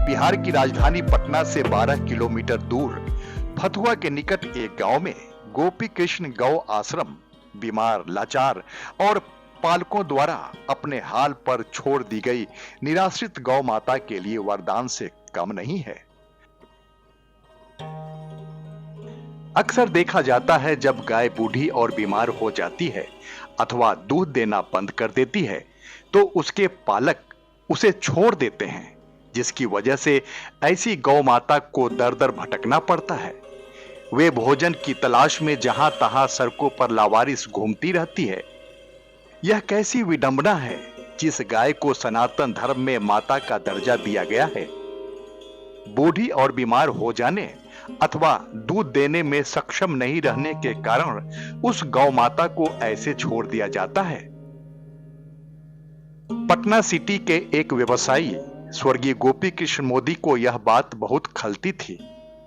बिहार की राजधानी पटना से 12 किलोमीटर दूर फतुहा के निकट एक गांव में गोपी कृष्ण गौ आश्रम बीमार, लाचार और पालकों द्वारा अपने हाल पर छोड़ दी गई निराश्रित गौ माता के लिए वरदान से कम नहीं है। अक्सर देखा जाता है जब गाय बूढ़ी और बीमार हो जाती है अथवा दूध देना बंद कर देती है तो उसके पालक उसे छोड़ देते हैं, जिसकी वजह से ऐसी गौ माता को दर दर भटकना पड़ता है। वे भोजन की तलाश में जहां तहां सड़कों पर लावारिस घूमती रहती है। यह कैसी विडंबना है जिस गाय को सनातन धर्म में माता का दर्जा दिया गया है। बूढ़ी और बीमार हो जाने अथवा दूध देने में सक्षम नहीं रहने के कारण उस गौ माता को ऐसे छोड़ दिया जाता है। पटना सिटी के एक व्यवसायी स्वर्गीय गोपी कृष्ण मोदी को यह बात बहुत खलती थी।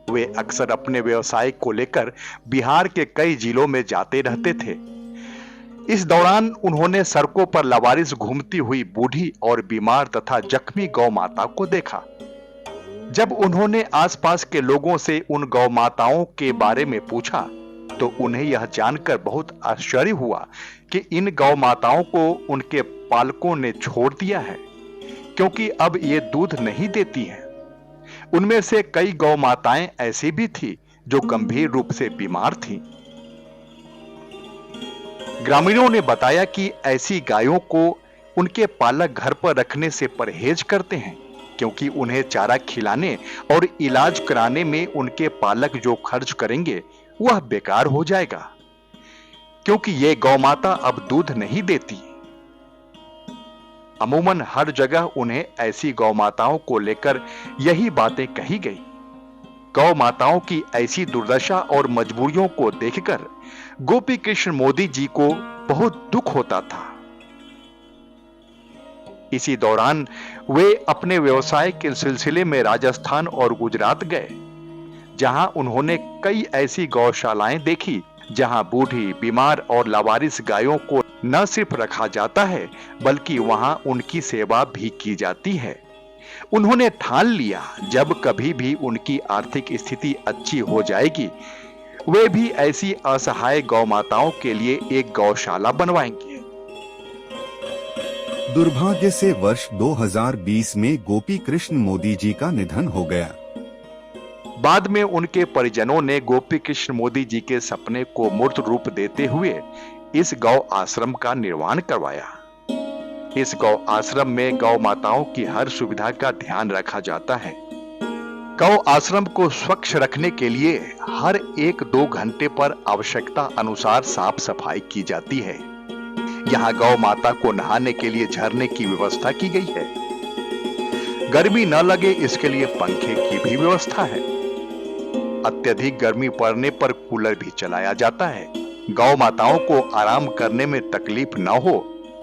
वे अक्सर अपने व्यवसाय को लेकर बिहार के कई जिलों में जाते रहते थे। इस दौरान उन्होंने सड़कों पर लावारिस घूमती हुई बूढ़ी और बीमार तथा जख्मी गौ माता को देखा। जब उन्होंने आसपास के लोगों से उन गौ माताओं के बारे में पूछा तो उन्हें यह जानकर बहुत आश्चर्य हुआ कि इन गौ माताओं को उनके पालकों ने छोड़ दिया है, क्योंकि अब ये दूध नहीं देती हैं। उनमें से कई गौ माताएं ऐसी भी थी जो गंभीर रूप से बीमार थीं। ग्रामीणों ने बताया कि ऐसी गायों को उनके पालक घर पर रखने से परहेज करते हैं, क्योंकि उन्हें चारा खिलाने और इलाज कराने में उनके पालक जो खर्च करेंगे वह बेकार हो जाएगा, क्योंकि ये गौ माता अब दूध नहीं देती। अमूमन हर जगह उन्हें ऐसी गौ माताओं को लेकर यही बातें कही गई। गौ माताओं की ऐसी दुर्दशा और मजबूरियों को देखकर गोपी कृष्ण मोदी जी को बहुत दुख होता था। इसी दौरान वे अपने व्यवसाय के सिलसिले में राजस्थान और गुजरात गए, जहां उन्होंने कई ऐसी गौशालाएं देखी जहां बूढ़ी, बीमार और लावारिस गायों को न सिर्फ रखा जाता है बल्कि वहां उनकी सेवा भी की जाती है। उन्होंने ठान लिया जब कभी भी उनकी आर्थिक स्थिति अच्छी हो जाएगी वे भी ऐसी असहाय गौ माताओं के लिए एक गौशाला बनवाएंगे। दुर्भाग्य से वर्ष 2020 में गोपी कृष्ण मोदी जी का निधन हो गया। बाद में उनके परिजनों ने गोपी कृष्ण मोदी जी के सपने को मूर्त रूप देते हुए इस गौ आश्रम का निर्माण करवाया। इस गौ आश्रम में गौ माताओं की हर सुविधा का ध्यान रखा जाता है। गौ आश्रम को स्वच्छ रखने के लिए हर 1-2 घंटे पर आवश्यकता अनुसार साफ सफाई की जाती है। यहाँ गौ माता को नहाने के लिए झरने की व्यवस्था की गई है। गर्मी न लगे इसके लिए पंखे की भी व्यवस्था है। अत्यधिक गर्मी पड़ने पर कूलर भी चलाया जाता है। गौ माताओं को आराम करने में तकलीफ न हो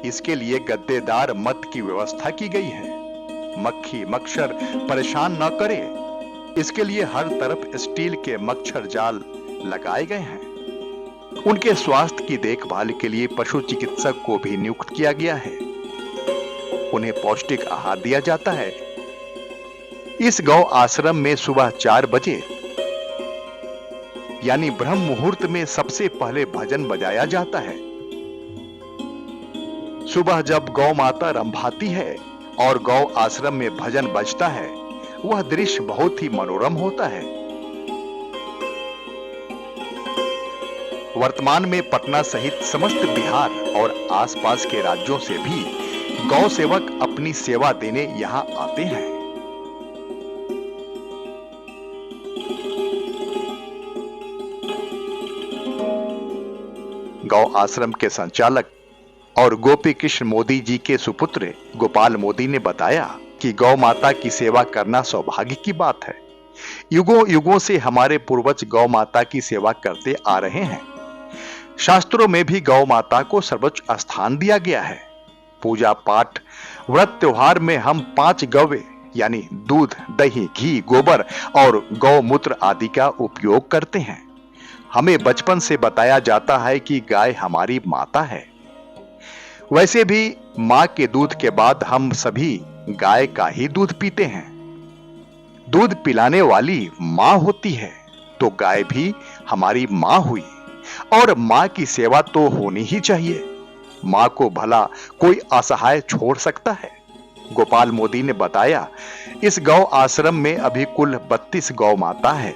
इसके लिए गद्देदार मत की व्यवस्था की गई है। मक्खी मच्छर परेशान न करे इसके लिए हर तरफ स्टील के मच्छर जाल लगाए गए हैं। उनके स्वास्थ्य की देखभाल के लिए पशु चिकित्सक को भी नियुक्त किया गया है। उन्हें पौष्टिक आहार दिया जाता है। इस गौ आश्रम में सुबह 4 बजे यानी ब्रह्म मुहूर्त में सबसे पहले भजन बजाया जाता है। सुबह जब गौ माता रंभाती है और गौ आश्रम में भजन बजता है वह दृश्य बहुत ही मनोरम होता है। वर्तमान में पटना सहित समस्त बिहार और आसपास के राज्यों से भी गौ सेवक अपनी सेवा देने यहां आते हैं। गौ आश्रम के संचालक और गोपी कृष्ण मोदी जी के सुपुत्र गोपाल मोदी ने बताया कि गौ माता की सेवा करना सौभाग्य की बात है। युगों युगों से हमारे पूर्वज गौ माता की सेवा करते आ रहे हैं। शास्त्रों में भी गौ माता को सर्वोच्च स्थान दिया गया है। पूजा पाठ, व्रत त्योहार में हम 5 गौवे यानी दूध, दही, घी, गोबर और गौमूत्र आदि का उपयोग करते हैं। हमें बचपन से बताया जाता है कि गाय हमारी माता है। वैसे भी मां के दूध के बाद हम सभी गाय का ही दूध पीते हैं। दूध पिलाने वाली माँ होती है तो गाय भी हमारी माँ हुई, और माँ की सेवा तो होनी ही चाहिए। माँ को भला कोई असहाय छोड़ सकता है? गोपाल मोदी ने बताया, इस गौ आश्रम में अभी कुल 32 गौ माता है।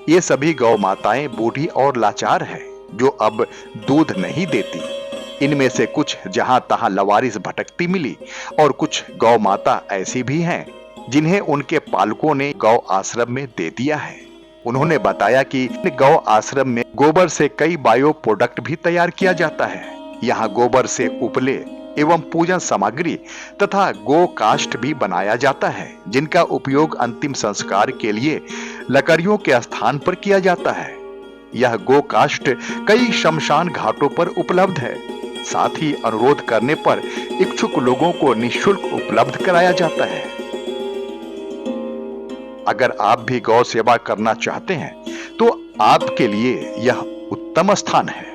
ये सभी गौ माताएं बूढ़ी और लाचार है, जो अब दूध नहीं देती। इनमें से कुछ जहां तहां लवारिस भटकती मिली, और कुछ गौ माता ऐसी भी हैं जिन्हें उनके पालकों ने गौ आश्रम में दे दिया है। उन्होंने बताया कि गौ आश्रम में गोबर से कई बायो प्रोडक्ट भी तैयार किया जाता है। यहाँ गोबर से उपले एवं पूजन सामग्री तथा गो काष्ठ भी बनाया जाता है, जिनका उपयोग अंतिम संस्कार के लिए लकड़ियों के स्थान पर किया जाता है। यह गो काष्ठ कई शमशान घाटों पर उपलब्ध है। साथ ही अनुरोध करने पर इच्छुक लोगों को निःशुल्क उपलब्ध कराया जाता है। अगर आप भी गौ सेवा करना चाहते हैं तो आपके लिए यह उत्तम स्थान है।